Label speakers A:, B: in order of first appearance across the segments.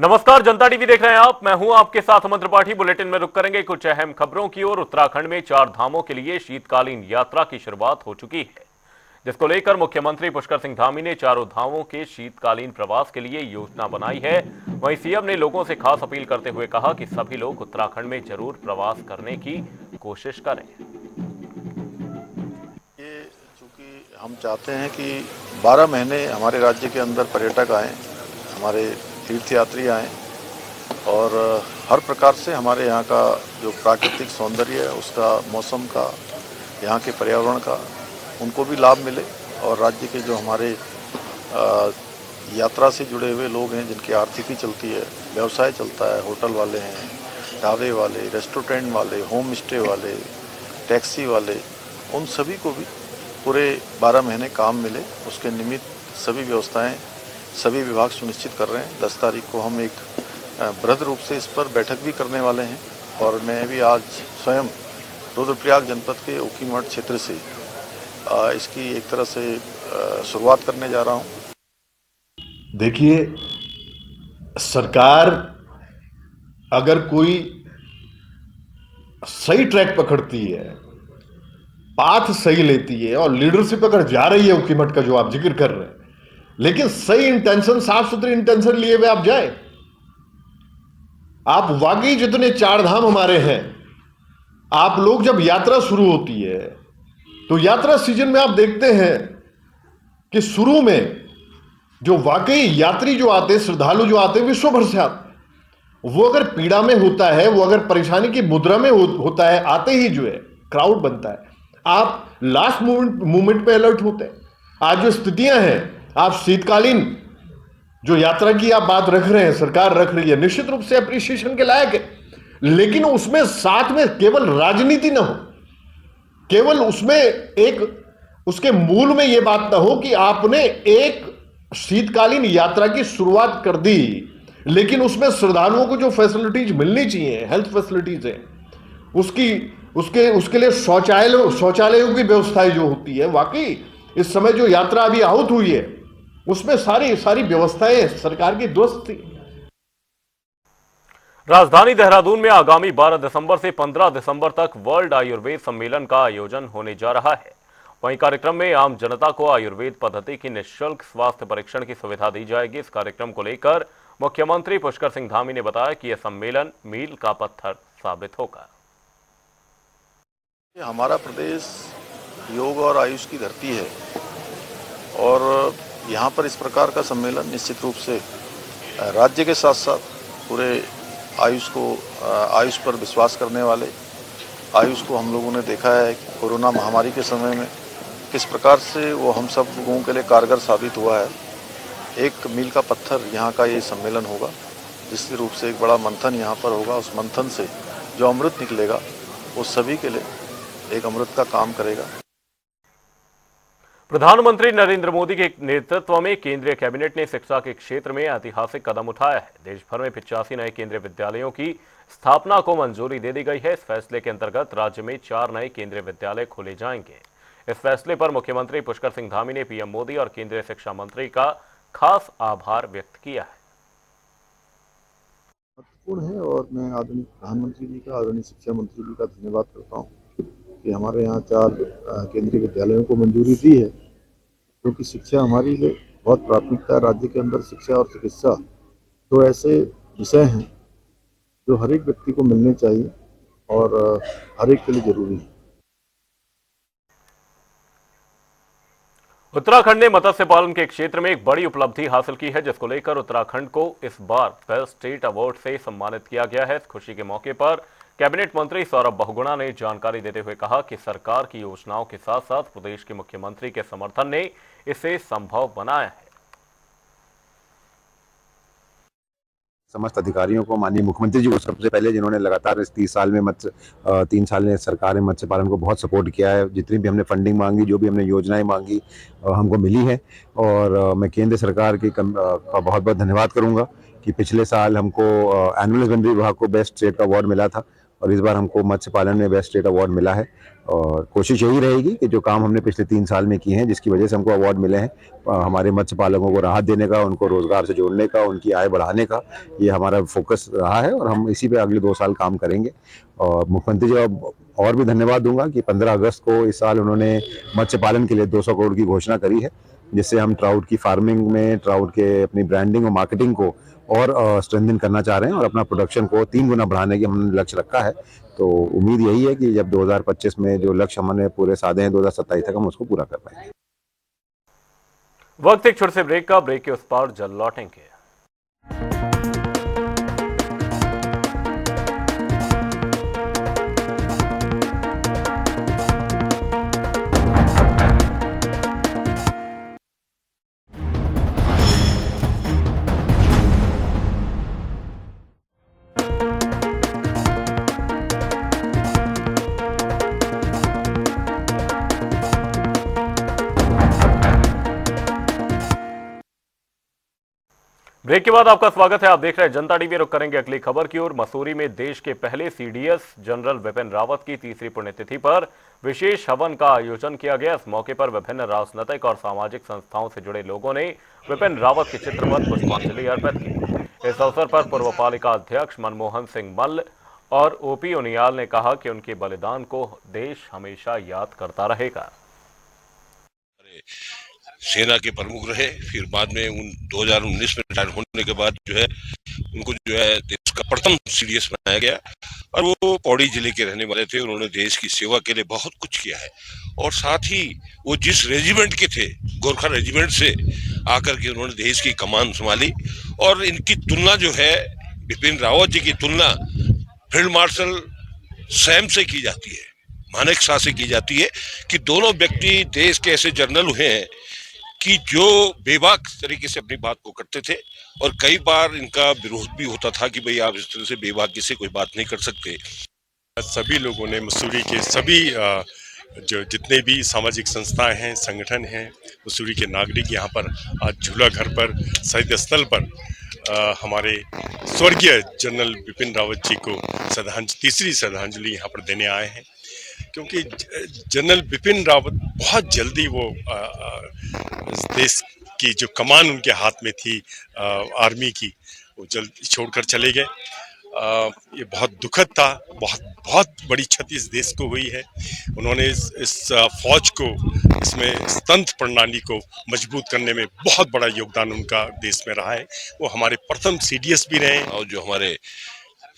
A: नमस्कार, जनता टीवी देख रहे हैं आप। मैं हूं आपके साथ अमन त्रिपाठी। बुलेटिन में रुक करेंगे कुछ अहम खबरों की ओर। उत्तराखंड में 4 धामों के लिए शीतकालीन यात्रा की शुरुआत हो चुकी है, जिसको लेकर मुख्यमंत्री पुष्कर सिंह धामी ने चारों धामों के शीतकालीन प्रवास के लिए योजना बनाई है। वहीं सीएम ने लोगों से खास अपील करते हुए कहा कि सभी लोग उत्तराखंड में जरूर प्रवास करने की कोशिश करें।
B: ये चूंकि हम चाहते हैं कि 12 महीने हमारे राज्य के अंदर पर्यटक आएँ, हमारे तीर्थयात्री आएँ और हर प्रकार से हमारे यहाँ का जो प्राकृतिक सौंदर्य है उसका, मौसम का, यहाँ के पर्यावरण का उनको भी लाभ मिले। और राज्य के जो हमारे यात्रा से जुड़े हुए लोग हैं, जिनकी आर्थिकी चलती है, व्यवसाय चलता है, होटल वाले हैं, ढाबे वाले, रेस्टोरेंट वाले, होम स्टे वाले, टैक्सी वाले, उन सभी को भी पूरे 12 महीने काम मिले, उसके निमित्त सभी व्यवस्थाएं सभी विभाग सुनिश्चित कर रहे हैं। 10 तारीख को हम एक बृहद रूप से इस पर बैठक भी करने वाले हैं और मैं भी आज स्वयं रुद्रप्रयाग जनपद के ऊखीमठ क्षेत्र से इसकी एक तरह से शुरुआत करने जा रहा हूं।
C: देखिए, सरकार अगर कोई सही ट्रैक पकड़ती है, पाथ सही लेती है और लीडरशिप अगर जा रही है ऊखीमठ का जो आप जिक्र कर रहे हैं, लेकिन सही इंटेंशन, साफ सुथरी इंटेंशन लिए हुए आप जाए, आप वाकई जितने 4 धाम हमारे हैं, आप लोग जब यात्रा शुरू होती है तो यात्रा सीजन में आप देखते हैं कि शुरू में जो वाकई यात्री जो आते हैं, श्रद्धालु जो आते हैं, विश्व भर से आते हैं। वो अगर पीड़ा में होता है, वो अगर परेशानी की मुद्रा में होता है, आते ही जो है क्राउड बनता है। आप लास्ट मोमेंट पे अलर्ट होते हैं। आज जो स्थितियां हैं, आप शीतकालीन जो यात्रा की आप बात रख रहे हैं, सरकार रख रही है, निश्चित रूप से अप्रिशिएशन के लायक है, लेकिन उसमें साथ में केवल राजनीति ना हो, केवल उसमें एक उसके मूल में यह बात ना हो कि आपने एक शीतकालीन यात्रा की शुरुआत कर दी, लेकिन उसमें श्रद्धालुओं को जो फैसिलिटीज मिलनी चाहिए, हेल्थ फैसिलिटीज है, उसके लिए शौचालयों की व्यवस्थाएं जो होती है, वाकई इस समय जो यात्रा अभी आहूत हुई है उसमें सारी व्यवस्थाएं सरकार की दुरुस्त थी।
A: राजधानी देहरादून में आगामी 12 दिसंबर से 15 दिसंबर तक वर्ल्ड आयुर्वेद सम्मेलन का आयोजन होने जा रहा है। वहीं कार्यक्रम में आम जनता को आयुर्वेद पद्धति की निःशुल्क स्वास्थ्य परीक्षण की सुविधा दी जाएगी। इस कार्यक्रम को लेकर मुख्यमंत्री पुष्कर सिंह धामी ने बताया कि यह सम्मेलन मील का पत्थर साबित होगा।
B: हमारा प्रदेश योग और आयुष की धरती है और यहाँ पर इस प्रकार का सम्मेलन निश्चित रूप से राज्य के साथ साथ पूरे आयुष पर विश्वास करने वाले, आयुष को हम लोगों ने देखा है कि कोरोना महामारी के समय में किस प्रकार से वो हम सब लोगों के लिए कारगर साबित हुआ है। एक मील का पत्थर यहाँ का ये सम्मेलन होगा, जिसके रूप से एक बड़ा मंथन यहाँ पर होगा। उस मंथन से जो अमृत निकलेगा वो सभी के लिए एक अमृत का काम करेगा।
A: प्रधानमंत्री नरेंद्र मोदी के नेतृत्व में केंद्रीय कैबिनेट ने शिक्षा के क्षेत्र में ऐतिहासिक कदम उठाया है। देश भर में 85 नए केंद्रीय विद्यालयों की स्थापना को मंजूरी दे दी गई है। इस फैसले के अंतर्गत राज्य में 4 नए केंद्रीय विद्यालय खोले जाएंगे। इस फैसले पर मुख्यमंत्री पुष्कर सिंह धामी ने पीएम मोदी और केंद्रीय शिक्षा मंत्री का खास आभार व्यक्त किया है।
B: महत्वपूर्ण है और मैं आदरणीय प्रधानमंत्री जी का, आदरणीय शिक्षा मंत्री जी का धन्यवाद करता हूँ कि हमारे यहाँ 4 केंद्रीय विद्यालयों को मंजूरी दी है, क्योंकि शिक्षा हमारी लिए बहुत प्राथमिकता है। राज्य के अंदर शिक्षा और चिकित्सा 2 ऐसे विषय हैं जो हर एक व्यक्ति को मिलने चाहिए और हर एक के लिए जरूरी है।
A: उत्तराखंड ने मत्स्य पालन के क्षेत्र में एक बड़ी उपलब्धि हासिल की है, जिसको लेकर उत्तराखंड को इस बार बेस्ट स्टेट अवार्ड से सम्मानित किया गया है। इस खुशी के मौके पर कैबिनेट मंत्री सौरभ बहुगुणा ने जानकारी देते हुए कहा कि सरकार की योजनाओं के साथ साथ प्रदेश के मुख्यमंत्री के समर्थन ने इसे संभव बनाया है।
D: समस्त अधिकारियों को, माननीय मुख्यमंत्री जी को सबसे पहले, जिन्होंने लगातार इस 3 साल में सरकार ने मत्स्य पालन को बहुत सपोर्ट किया है। जितनी भी हमने फंडिंग मांगी, जो भी हमने योजनाएं मांगी, हमको मिली है। और मैं केंद्र सरकार का बहुत बहुत धन्यवाद करूंगा कि पिछले साल हमको एनिमल हस्बेंड्री विभाग को बेस्ट स्टेट का अवार्ड मिला था और इस बार हमको मत्स्य पालन में बेस्ट स्टेट अवार्ड मिला है। और कोशिश यही रहेगी कि जो काम हमने पिछले 3 साल में किए हैं, जिसकी वजह से हमको अवार्ड मिले हैं, हमारे मत्स्य पालकों को राहत देने का, उनको रोजगार से जोड़ने का, उनकी आय बढ़ाने का, ये हमारा फोकस रहा है और हम इसी पे अगले 2 साल काम करेंगे। और मुख्यमंत्री जी और भी धन्यवाद दूंगा कि 15 अगस्त को इस साल उन्होंने मत्स्य पालन के लिए 200 करोड़ की घोषणा करी है, जिससे हम ट्राउट की फार्मिंग में ट्राउट के अपनी ब्रांडिंग और मार्केटिंग को और स्ट्रेंथन करना चाह रहे हैं और अपना प्रोडक्शन को 3 गुना बढ़ाने की हमने लक्ष्य रखा है। तो उम्मीद यही है कि जब 2025 में जो लक्ष्य हमने पूरे साधे हैं 2027 तक हम उसको पूरा कर पाएंगे।
A: वक्त एक छोटे से ब्रेक का, ब्रेक के उस पार जल्द लौटेंगे। ब्रेक के बाद आपका स्वागत है। आप देख रहे हैं जनता टीवी। रुक करेंगे अगली खबर की ओर। मसूरी में देश के पहले सीडीएस जनरल विपिन रावत की 3री पुण्यतिथि पर विशेष हवन का आयोजन किया गया। इस मौके पर विभिन्न राजनीतिक और सामाजिक संस्थाओं से जुड़े लोगों ने विपिन रावत के चित्र पर पुष्पांजलि अर्पित की। इस अवसर पर पूर्व पालिका अध्यक्ष मनमोहन सिंह मल्ल और ओपी उनियाल ने कहा कि उनके बलिदान को देश हमेशा याद करता रहेगा।
E: सेना के प्रमुख रहे, फिर बाद में 2019 में रिटायर होने के बाद जो है उनको जो है देश का प्रथम सीडीएस बनाया गया और वो पौड़ी जिले के रहने वाले थे। उन्होंने देश की सेवा के लिए बहुत कुछ किया है और साथ ही वो जिस रेजिमेंट के थे, गोरखा रेजिमेंट से आकर के उन्होंने देश की कमान संभाली। और इनकी तुलना जो है बिपिन रावत जी की तुलना फील्ड मार्शल सैम से की जाती है, मानेक शाह से की जाती है कि दोनों व्यक्ति देश के ऐसे जर्नल हुए हैं कि जो बेबाक तरीके से अपनी बात को करते थे और कई बार इनका विरोध भी होता था कि भाई आप इस तरह से बेबाकी से कोई बात नहीं कर सकते।
F: सभी लोगों ने मसूरी के सभी जो जितने भी सामाजिक संस्थाएं हैं, संगठन हैं, मसूरी के नागरिक यहाँ पर आज झूला घर पर शहीद स्थल पर हमारे स्वर्गीय जनरल बिपिन रावत जी को तीसरी श्रद्धांजलि यहाँ पर देने आए हैं। क्योंकि जनरल बिपिन रावत बहुत जल्दी वो देश की जो कमान उनके हाथ में थी आर्मी की, वो जल्द छोड़कर चले गए। ये बहुत दुखद था, बहुत बड़ी क्षति इस देश को हुई है। उन्होंने इस फौज को, इसमें तंत्र प्रणाली को मजबूत करने में बहुत बड़ा योगदान उनका देश में रहा है। वो हमारे प्रथम सीडीएस भी रहे
E: और जो हमारे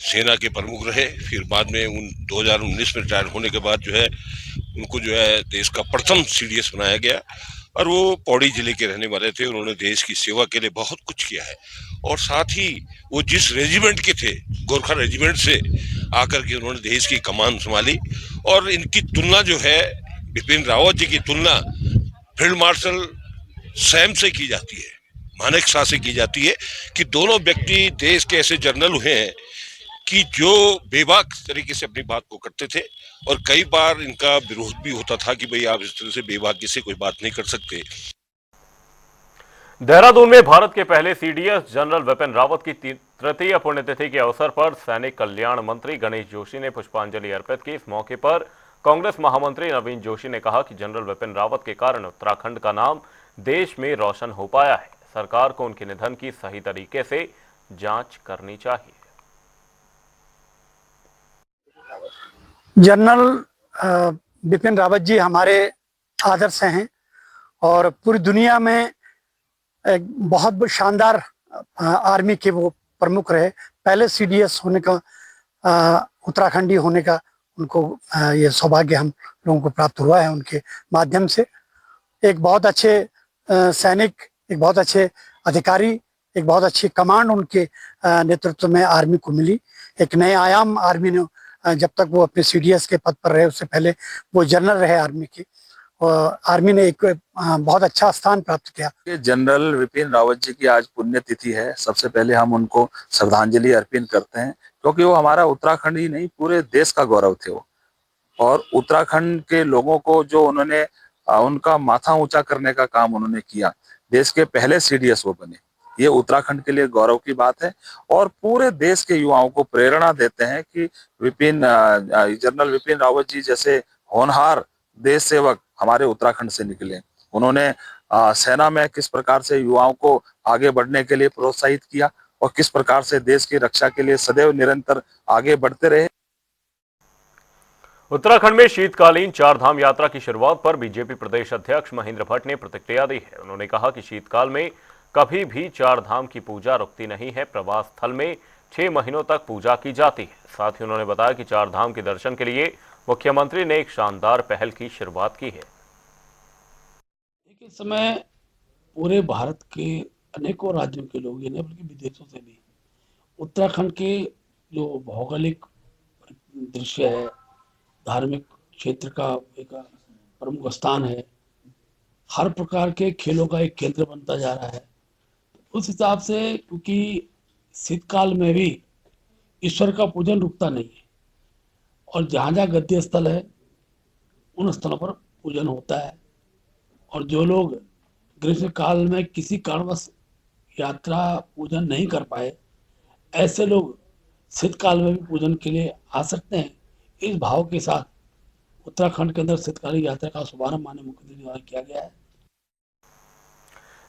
E: सेना के प्रमुख रहे, फिर बाद में 2019 में रिटायर होने के बाद जो है उनको जो है देश का प्रथम सीडीएस बनाया गया और वो पौड़ी जिले के रहने वाले थे। उन्होंने देश की सेवा के लिए बहुत कुछ किया है और साथ ही वो जिस रेजिमेंट के थे, गोरखा रेजिमेंट से आकर के उन्होंने देश की कमान संभाली। और इनकी तुलना जो है बिपिन रावत जी की तुलना फील्ड मार्शल सैम से की जाती है, मानेक शाह से की जाती है कि दोनों व्यक्ति देश के ऐसे जर्नल हुए हैं कि जो बेबाक तरीके से अपनी बात को करते थे और कई बार इनका विरोध भी होता था कि भाई आप इस तरह से बेबाकी से कोई बात नहीं कर सकते।
A: देहरादून में भारत के पहले सीडीएस जनरल विपिन रावत की 3य पुण्यतिथि के अवसर पर सैनिक कल्याण मंत्री गणेश जोशी ने पुष्पांजलि अर्पित की। इस मौके पर कांग्रेस महामंत्री नवीन जोशी ने कहा कि जनरल विपिन रावत के कारण उत्तराखंड का नाम देश में रोशन हो पाया है। सरकार को उनके निधन की सही तरीके से जांच करनी चाहिए।
G: जनरल बिपिन रावत जी हमारे आदर्श हैं और पूरी दुनिया में एक बहुत शानदार आर्मी के वो प्रमुख रहे। पहले सीडीएस होने का, उत्तराखंडी होने का उनको ये सौभाग्य हम लोगों को प्राप्त हुआ है उनके माध्यम से। एक बहुत अच्छे सैनिक, एक बहुत अच्छे अधिकारी, एक बहुत अच्छी कमांड उनके नेतृत्व में आर्मी को मिली। एक नए आयाम आर्मी ने, जब तक वो अपने सीडीएस के पद पर रहे उससे पहले वो जनरल रहे आर्मी के, और आर्मी ने एक बहुत अच्छा स्थान प्राप्त किया।
H: जनरल विपिन रावत जी की आज पुण्यतिथि है। सबसे पहले हम उनको श्रद्धांजलि अर्पित करते हैं क्योंकि वो हमारा उत्तराखंड ही नहीं पूरे देश का गौरव थे वो। और उत्तराखंड के लोगों को जो उन्होंने उनका माथा ऊंचा करने का काम उन्होंने किया, देश के पहले सीडीएस वो बने। ये उत्तराखंड के लिए गौरव की बात है और पूरे देश के युवाओं को प्रेरणा देते हैं कि जनरल विपिन रावत जी जैसे होनहार देश सेवक हमारे उत्तराखंड से निकले। उन्होंने सेना में किस प्रकार से युवाओं को आगे बढ़ने के लिए प्रोत्साहित किया और किस प्रकार से देश की रक्षा के लिए सदैव निरंतर आगे बढ़ते रहे।
A: उत्तराखंड में शीतकालीन चारधाम यात्रा की शुरुआत पर बीजेपी प्रदेश अध्यक्ष महेंद्र भट्ट ने प्रतिक्रिया दी है। उन्होंने कहा कि शीतकाल में कभी भी चारधाम की पूजा रुकती नहीं है। प्रवास स्थल में 6 महीनों तक पूजा की जाती है। साथ ही उन्होंने बताया कि चारधाम के दर्शन के लिए मुख्यमंत्री ने एक शानदार पहल की शुरुआत की है।
I: इस समय पूरे भारत के अनेकों राज्यों के लोग, ये नहीं बल्कि विदेशों से भी, उत्तराखंड के जो भौगोलिक दृश्य है, धार्मिक क्षेत्र का एक प्रमुख स्थान है, हर प्रकार के खेलों का एक केंद्र बनता जा रहा है। उस हिसाब से क्योंकि शीतकाल में भी ईश्वर का पूजन रुकता नहीं है और जहाँ जहाँ गद्य स्थल है उन स्थलों पर पूजन होता है। और जो लोग ग्रीष्म काल में किसी कारणवश यात्रा पूजन नहीं कर पाए, ऐसे लोग शीतकाल में भी पूजन के लिए आ सकते हैं। इस भाव के साथ उत्तराखंड के अंदर शीतकालीन यात्रा का शुभारंभ माननीय मुख्यमंत्री द्वारा किया गया है।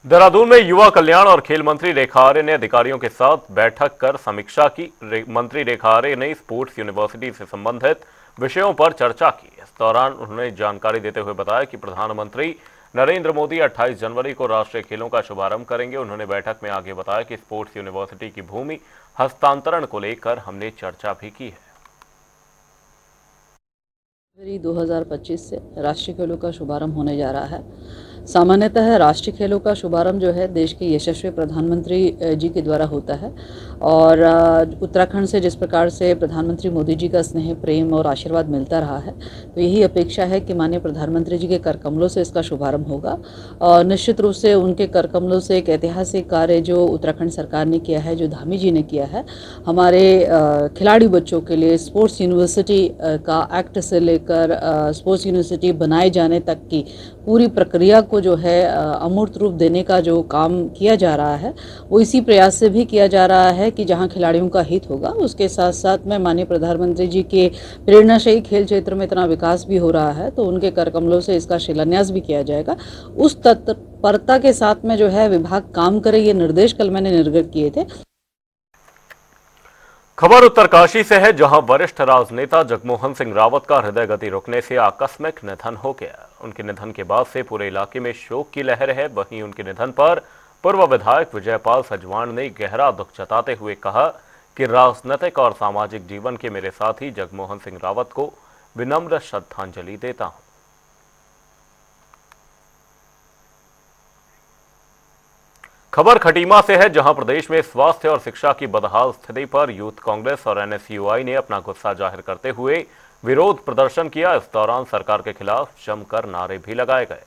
A: देहरादून में युवा कल्याण और खेल मंत्री रेखा आर्य ने अधिकारियों के साथ बैठक कर समीक्षा की। मंत्री रेखा आर्य ने स्पोर्ट्स यूनिवर्सिटी से संबंधित विषयों पर चर्चा की। इस दौरान उन्होंने जानकारी देते हुए बताया कि प्रधानमंत्री नरेंद्र मोदी 28 जनवरी को राष्ट्रीय खेलों का शुभारंभ करेंगे। उन्होंने बैठक में आगे बताया कि स्पोर्ट्स यूनिवर्सिटी की भूमि हस्तांतरण को लेकर हमने चर्चा भी की है।
J: 2025 से राष्ट्रीय खेलों का शुभारंभ होने जा रहा है। सामान्यतः राष्ट्रीय खेलों का शुभारंभ जो है देश के यशस्वी प्रधानमंत्री जी के द्वारा होता है और उत्तराखंड से जिस प्रकार से प्रधानमंत्री मोदी जी का स्नेह, प्रेम और आशीर्वाद मिलता रहा है, तो यही अपेक्षा है कि माननीय प्रधानमंत्री जी के कर कमलों से इसका शुभारंभ होगा। और निश्चित रूप से उनके कर कमलों से एक ऐतिहासिक कार्य जो उत्तराखंड सरकार ने किया है, जो धामी जी ने किया है, हमारे खिलाड़ी बच्चों के लिए स्पोर्ट्स यूनिवर्सिटी का एक्ट से लेकर स्पोर्ट्स यूनिवर्सिटी बनाए जाने तक की पूरी प्रक्रिया को जो है अमूर्त रूप देने का जो काम किया जा रहा है, वो इसी प्रयास से भी किया जा रहा है कि जहां खिलाड़ियों का हित होगा, उसके साथ साथ में माननीय प्रधानमंत्री जी के प्रेरणाशायी खेल क्षेत्र में इतना विकास भी हो रहा है, तो उनके कर कमलों से इसका शिलान्यास भी किया जाएगा। उस तत्परता के साथ में जो है विभाग काम करे, ये निर्देश कल मैंने निर्गत किए थे।
A: खबर उत्तरकाशी से है, जहां वरिष्ठ राजनेता जगमोहन सिंह रावत का हृदय गति रुकने से आकस्मिक निधन हो गया। उनके निधन के बाद से पूरे इलाके में शोक की लहर है। वहीं उनके निधन पर पूर्व विधायक विजयपाल सजवाण ने गहरा दुख जताते हुए कहा कि राजनीतिक और सामाजिक जीवन के मेरे साथी जगमोहन सिंह रावत को विनम्र श्रद्धांजलि देता हूं। खबर खटीमा से है, जहां प्रदेश में स्वास्थ्य और शिक्षा की बदहाल स्थिति पर यूथ कांग्रेस और एनएसयूआई ने अपना गुस्सा जाहिर करते हुए विरोध प्रदर्शन किया। इस दौरान सरकार के खिलाफ जमकर नारे भी लगाए गए,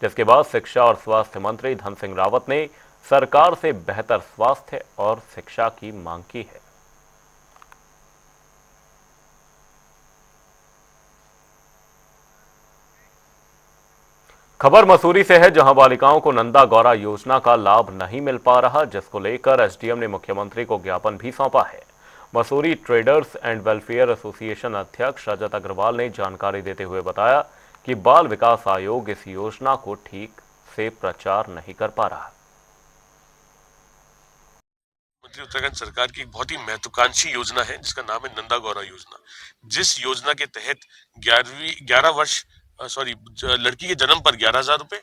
A: जिसके बाद शिक्षा और स्वास्थ्य मंत्री धन सिंह रावत ने सरकार से बेहतर स्वास्थ्य और शिक्षा की मांग की है। खबर मसूरी से है, जहां बालिकाओं को नंदा गौरा योजना का लाभ नहीं मिल पा रहा, जिसको लेकर एसडीएम ने मुख्यमंत्री को ज्ञापन भी सौंपा है। Mussoorie traders and welfare association अध्यक्ष रजत अग्रवाल ने जानकारी देते हुए बताया कि बाल विकास आयोग इस योजना को ठीक से प्रचार नहीं कर पा रहा।
E: उत्तराखंड सरकार की एक बहुत ही महत्वाकांक्षी योजना है जिसका नाम है नंदा गौरा योजना। जिस योजना के तहत 11 लड़की के जन्म पर 11,000 रुपए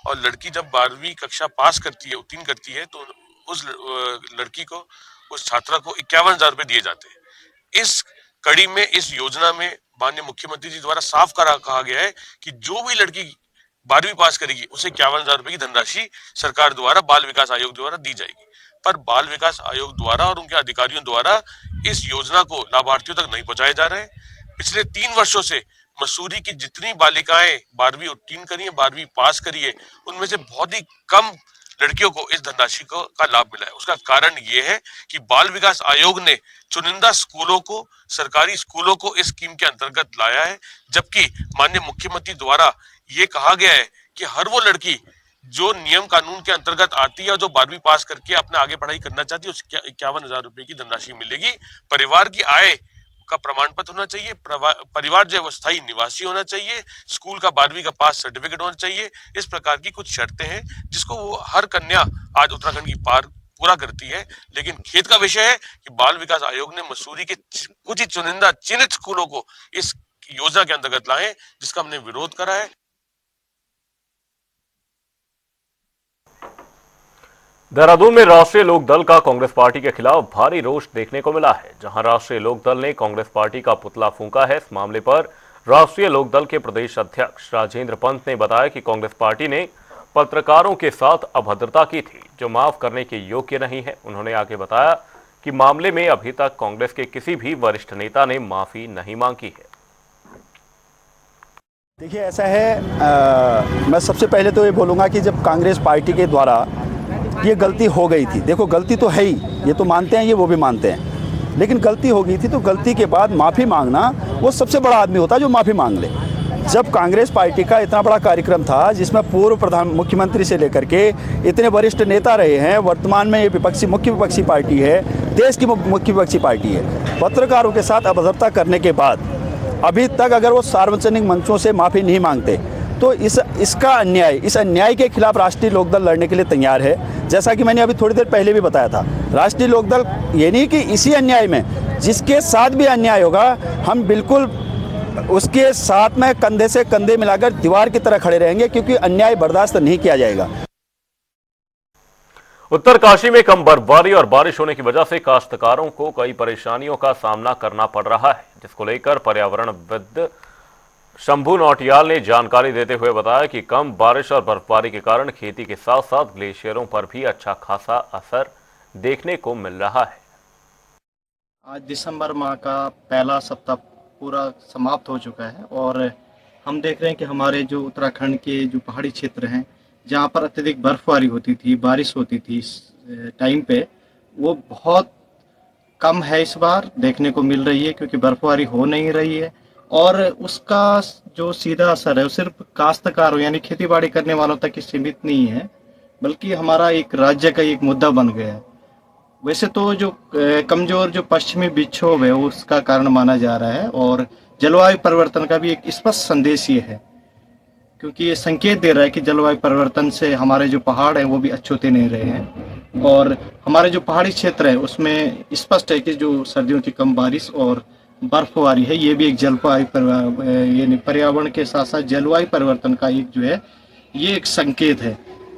E: और लड़की जब 12वीं कक्षा पास करती है, उत्तीर्ण करती है, तो उस लड़की को, उस छात्रा को 51,000 रुपए दिए जाते हैं। इस कड़ी में, इस योजना में माननीय मुख्यमंत्री जी द्वारा साफ कहा गया है कि जो भी लड़की 12वीं पास करेगी उसे 51,000 रुपए की धनराशि सरकार द्वारा, बाल विकास आयोग द्वारा दी जाएगी। पर बाल विकास आयोग द्वारा और उनके अधिकारियों द्वारा इस योजना को लाभार्थियों तक नहीं पहुंचाया जा रहा है। पिछले 3 वर्षों से मसूरी की जितनी बालिकाएं 12वीं उत्तीर्ण करी है, 12वीं पास करी है, उनमें से बहुत ही कम लड़कियों को इस धनराशि का लाभ मिला है। उसका कारण ये है कि बाल विकास आयोग ने चुनिंदा स्कूलों को, सरकारी स्कूलों को इस स्कीम के अंतर्गत लाया है, जबकि माननीय मुख्यमंत्री द्वारा ये कहा गया है कि हर वो लड़की जो नियम कानून के अंतर्गत आती है और जो 12वीं पास करके अपने आगे पढ़ाई करना चाहती है उसको 51,000 रुपए की धनराशि मिलेगी। परिवार की आय का प्रमाण पत्र होना चाहिए, परिवार जो अस्थायी निवासी होना चाहिए, स्कूल का 12वीं का पास सर्टिफिकेट होना चाहिए। इस प्रकार की कुछ शर्तें हैं जिसको वो हर कन्या आज उत्तराखंड की पूरा करती है। लेकिन खेद का विषय है कि बाल विकास आयोग ने मसूरी के कुछ ही चुनिंदा चिन्हित स्कूलों को इस योजना के अंतर्गत लाए, जिसका हमने विरोध करा है।
A: देहरादून में राष्ट्रीय लोकदल का कांग्रेस पार्टी के खिलाफ भारी रोष देखने को मिला है, जहां राष्ट्रीय लोकदल ने कांग्रेस पार्टी का पुतला फूंका है। इस मामले पर राष्ट्रीय लोकदल के प्रदेश अध्यक्ष राजेंद्र पंत ने बताया कि कांग्रेस पार्टी ने पत्रकारों के साथ अभद्रता की थी, जो माफ करने के योग्य नहीं है। उन्होंने आगे बताया कि मामले में अभी तक कांग्रेस के किसी भी वरिष्ठ नेता ने माफी नहीं मांगी है।
K: देखिए, ऐसा है, मैं सबसे पहले तो ये बोलूँगा कि जब कांग्रेस पार्टी के द्वारा ये गलती हो गई थी, देखो गलती तो है ही, ये तो मानते हैं, ये वो भी मानते हैं, लेकिन गलती हो गई थी तो गलती के बाद माफ़ी मांगना वो सबसे बड़ा आदमी होता है जो माफ़ी मांग ले। जब कांग्रेस पार्टी का इतना बड़ा कार्यक्रम था जिसमें पूर्व मुख्यमंत्री से लेकर के इतने वरिष्ठ नेता रहे हैं, वर्तमान में ये मुख्य विपक्षी पार्टी है, देश की मुख्य विपक्षी पार्टी है, पत्रकारों के साथ अभद्रता करने के बाद अभी तक अगर वो सार्वजनिक मंचों से माफ़ी नहीं मांगते तो इस अन्याय के खिलाफ राष्ट्रीय लोकदल लड़ने के लिए तैयार है। जैसा कि मैंने अभी थोड़ी देर पहले भी बताया था, राष्ट्रीय लोकदल ये नहीं कि इसी अन्याय में जिसके साथ भी अन्याय होगा हम बिल्कुल उसके साथ में कंधे से कंधे मिलाकर दीवार की तरह खड़े रहेंगे, क्योंकि अन्याय बर्दाश्त नहीं किया जाएगा।
A: उत्तरकाशी में कम बर्फबारी और बारिश होने की वजह से काश्तकारों को कई परेशानियों का सामना करना पड़ रहा है, जिसको लेकर पर्यावरणविद शंभू नौटियाल ने जानकारी देते हुए बताया कि कम बारिश और बर्फबारी के कारण खेती के साथ साथ ग्लेशियरों पर भी अच्छा खासा असर देखने को मिल रहा है।
L: आज दिसंबर माह का पहला सप्ताह पूरा समाप्त हो चुका है और हम देख रहे हैं कि हमारे जो उत्तराखंड के जो पहाड़ी क्षेत्र हैं जहाँ पर अत्यधिक बर्फबारी होती थी, बारिश होती थी इस टाइम पे, वो बहुत कम है इस बार देखने को मिल रही है, क्योंकि बर्फबारी हो नहीं रही है और उसका जो सीधा असर है वो सिर्फ काश्तकारों यानी खेती बाड़ी करने वालों तक ही सीमित नहीं है, बल्कि हमारा एक राज्य का एक मुद्दा बन गया है। वैसे तो जो कमजोर जो पश्चिमी विक्षोभ है उसका कारण माना जा रहा है और जलवायु परिवर्तन का भी एक स्पष्ट संदेश ये है, क्योंकि ये संकेत दे रहा है कि जलवायु परिवर्तन से हमारे जो पहाड़ हैं वो भी अच्छे होते नहीं रहे हैं और हमारे जो पहाड़ी क्षेत्र है उसमें स्पष्ट है कि जो सर्दियों की कम बारिश और बर्फबारी है ये भी एक यानी पर्यावरण के साथ साथ जलवायु परिवर्तन का एक जो है ये एक संकेत है।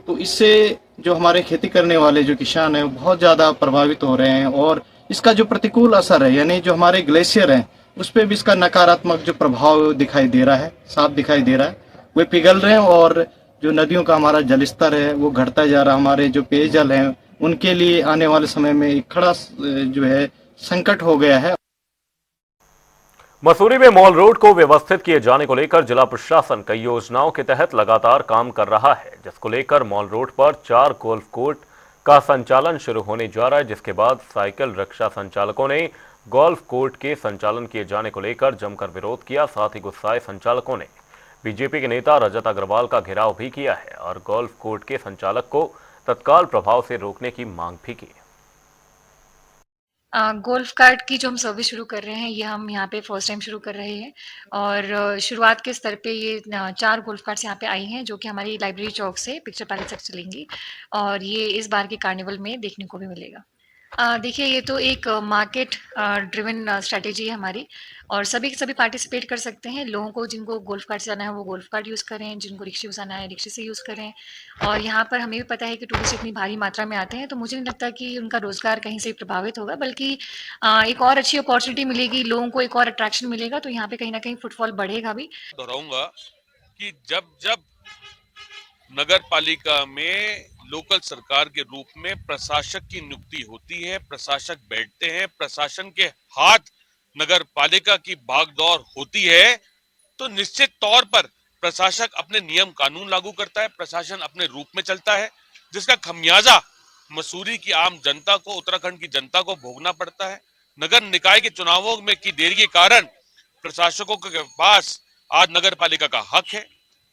L: तो इससे जो हमारे खेती करने वाले जो किसान हैं बहुत ज़्यादा प्रभावित हो रहे हैं और इसका जो प्रतिकूल असर है यानी जो हमारे ग्लेशियर हैं उस पर भी इसका नकारात्मक जो प्रभाव दिखाई दे रहा है, साफ दिखाई दे रहा है। वे पिघल रहे हैं और जो नदियों का हमारा जलस्तर है वो घटता जा रहा है। हमारे जो पेयजल हैं उनके लिए आने वाले समय में एक खड़ा जो है संकट हो गया है।
A: मसूरी में मॉल रोड को व्यवस्थित किए जाने को लेकर जिला प्रशासन कई योजनाओं के तहत लगातार काम कर रहा है, जिसको लेकर मॉल रोड पर 4 गोल्फ कोर्ट का संचालन शुरू होने जा रहा है, जिसके बाद साइकिल रिक्शा संचालकों ने गोल्फ कोर्ट के संचालन किए जाने को लेकर जमकर विरोध किया। साथ ही गुस्साए संचालकों ने बीजेपी के नेता रजत अग्रवाल का घेराव भी किया है और गोल्फ कोर्ट के संचालक को तत्काल प्रभाव से रोकने की मांग भी की।
M: गोल्फ कार्ट की जो हम सर्विस शुरू कर रहे हैं ये हम यहाँ पे फर्स्ट टाइम शुरू कर रहे हैं और शुरुआत के स्तर पे ये 4 गोल्फ कार्ट्स यहाँ पे आई हैं जो कि हमारी लाइब्रेरी चौक से पिक्चर पैलेस तक चलेंगी और ये इस बार के कार्निवल में देखने को भी मिलेगा। देखिए, ये तो एक मार्केट ड्रिवन स्ट्रैटेजी है हमारी और सभी पार्टिसिपेट कर सकते हैं। लोगों को जिनको गोल्फ कार्ट से जाना है वो गोल्फ कार्ट यूज़ करें, जिनको रिक्शे से जाना है रिक्शे से यूज़ करें। और यहाँ पर हमें भी पता है कि टूरिस्ट इतनी भारी मात्रा में आते हैं तो मुझे नहीं लगता कि उनका रोज़गार कहीं से प्रभावित होगा, बल्कि एक और अच्छी अपॉर्चुनिटी मिलेगी, लोगों को एक और अट्रैक्शन मिलेगा, तो यहाँ पे कहीं ना कहीं फुटफॉल बढ़ेगा भी।
E: दोहराऊंगा कि जब नगर पालिका में लोकल सरकार के रूप में प्रशासक की नियुक्ति होती है, प्रशासक बैठते हैं, प्रशासन के हाथ नगर पालिका की भागदौड़ होती है, तो निश्चित तौर पर प्रशासक अपने नियम कानून लागू करता है, प्रशासन अपने रूप में चलता है, जिसका खमियाजा मसूरी की आम जनता को, उत्तराखंड की जनता को भोगना पड़ता है। नगर निकाय के चुनावों में की देरी के कारण प्रशासकों के पास आज नगर पालिका का हक है,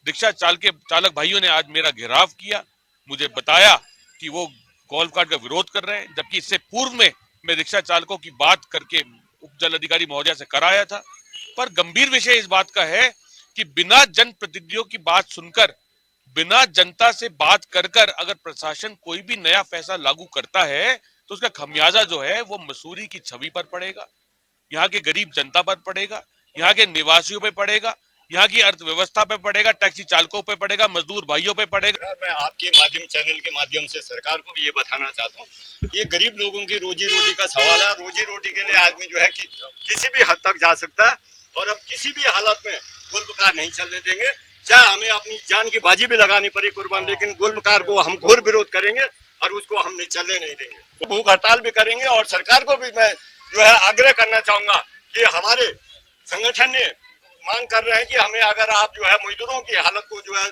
E: रिक्शा चालक भाइयों ने आज मेरा घेराव किया, मुझे बताया कि वो गोल्फ कार्ट का विरोध कर रहे हैं, जबकि इससे पूर्व में मैं रिक्शा चालकों की बात करके उप जल अधिकारी महोदय से कराया था। पर गंभीर विषय इस बात का है कि बिना जनप्रतिनिधियों की बात सुनकर, बिना जनता से बात कर अगर प्रशासन कोई भी नया फैसला लागू करता है तो उसका खमियाजा जो है वो मसूरी की छवि पर पड़ेगा, यहाँ के गरीब जनता पर पड़ेगा, यहाँ के निवासियों पे पड़ेगा, यहाँ की अर्थव्यवस्था पे पड़ेगा, टैक्सी चालकों पे पड़ेगा, मजदूर भाइयों पे पड़ेगा।
N: मैं आपके चैनल के माध्यम से सरकार को भी ये बताना चाहता हूँ, ये गरीब लोगों की रोजी रोटी का सवाल है। रोजी रोटी के लिए आदमी जो है कि किसी भी हद तक जा सकता है, और अब किसी भी हालत में गोल्फ कार नहीं चलने देंगे, चाहे हमें अपनी जान की बाजी भी लगानी पड़े कुर्बान, लेकिन गोल्फ कार को हम घोर विरोध करेंगे और उसको हम चलने नहीं देंगे। भूख हड़ताल भी करेंगे, और सरकार को भी मैं जो है आग्रह करना चाहूंगा कि हमारे संगठन ने मांग कर रहे हैं कि हमें, अगर आप जो है मजदूरों की हालत को जो है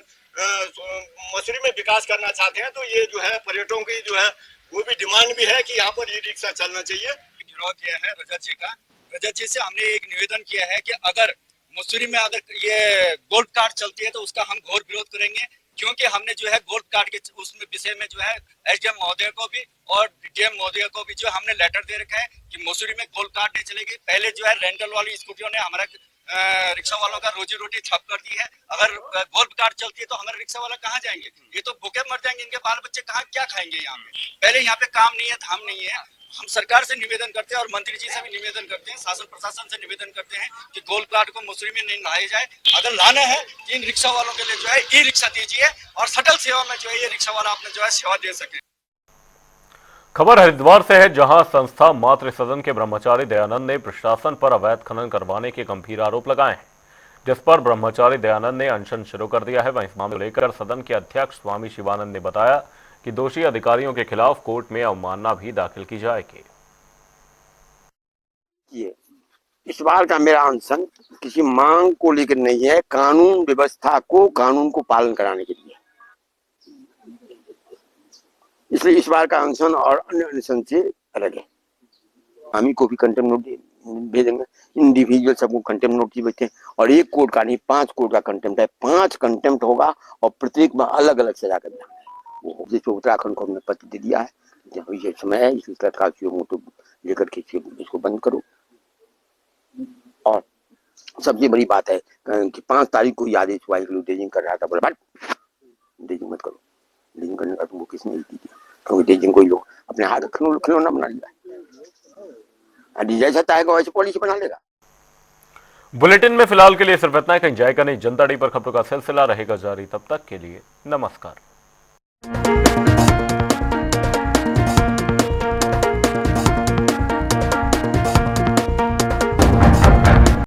N: मसूरी में विकास करना चाहते हैं, तो ये जो है पर्यटकों की जो है वो भी डिमांड भी है कि यहाँ पर ई रिक्शा चलना चाहिए।
K: विरोध किया है रजत जी का। रजत जी से हमने एक निवेदन किया है कि अगर मसूरी में अगर ये गोल्फ कार्ट चलती है तो उसका हम घोर विरोध करेंगे, क्योंकि हमने जो है गोल्फ कार्ट के उसमें विषय में जो है एसडीएम महोदय को भी और डीएम महोदय को भी जो हमने लेटर दे रखा है कि मसूरी में गोल्फ कार्ट नहीं चलेगी। पहले जो है रेंटल वाली स्कूटियों ने हमारा रिक्शा वालों का रोजी रोटी ठप कर दी है। अगर गोल्फ कार्ट चलती है तो हमारे रिक्शा वाला कहाँ जाएंगे? ये तो भूखे मर जाएंगे, इनके बाल बच्चे कहाँ क्या खाएंगे? यहाँ पे पहले यहाँ पे काम नहीं है, धाम नहीं है। हम सरकार से निवेदन करते हैं और मंत्री जी से भी निवेदन करते हैं, शासन प्रशासन से निवेदन करते हैं कि गोल्फ कार्ट को मसूरी में नहीं लाया जाए। अगर लाना है तो इन रिक्शा वालों के लिए जो है ई रिक्शा दीजिए, और शटल सेवा में जो है ये रिक्शा वाला अपने जो है सेवा दे सके।
A: खबर हरिद्वार से है, जहां संस्था मातृ सदन के ब्रह्मचारी दयानंद ने प्रशासन पर अवैध खनन करवाने के गंभीर आरोप लगाए हैं, जिस पर ब्रह्मचारी दयानंद ने अनशन शुरू कर दिया है। वहीं इस मामले को लेकर सदन के अध्यक्ष स्वामी शिवानंद ने बताया कि दोषी अधिकारियों के खिलाफ कोर्ट में अवमानना भी दाखिल की जाएगी।
O: इस बार का मेरा अनशन किसी मांग को लेकर नहीं है, कानून व्यवस्था को, कानून को पालन कराने के लिए। इसलिए इस बार का अनशन और अन्य अनशन से अलग है। हम ही को भी कंटेम्प्ट नोटिस भेजेंगे, इंडिविजुअल सबको कंटेम्प्ट नोटिस भेजते हैं, और एक कोर्ट का नहीं 5 कोर्ट का कंटेम्प्ट है। 5 कंटेम्प्ट होगा और प्रत्येक में अलग अलग सजा कर देंगे। वो जिसको उत्तराखंड को हमने पत्र दे दिया है, ये समय है, इसलिए तत्काल मोटो लेकर के इसको बंद करो। और सबसे बड़ी बात है कि 5 तारीख को आदेश हुआ डेजिंग कर रहा था, बोले बट डेजिंग मत करो। डेजिंग करने का तुमको किसने दी थी? क्योंकि डेजिंग कोई लोग अपने हाथ खिलौना बना लिया है, जैसा चाहेगा वैसे पॉलिसी बना लेगा।
A: बुलेटिन में फिलहाल के लिए सिर्फ इतना ही। कहीं जाएगा नहीं, जनता डी पर खबरों का सिलसिला रहेगा जारी। तब तक के लिए नमस्कार।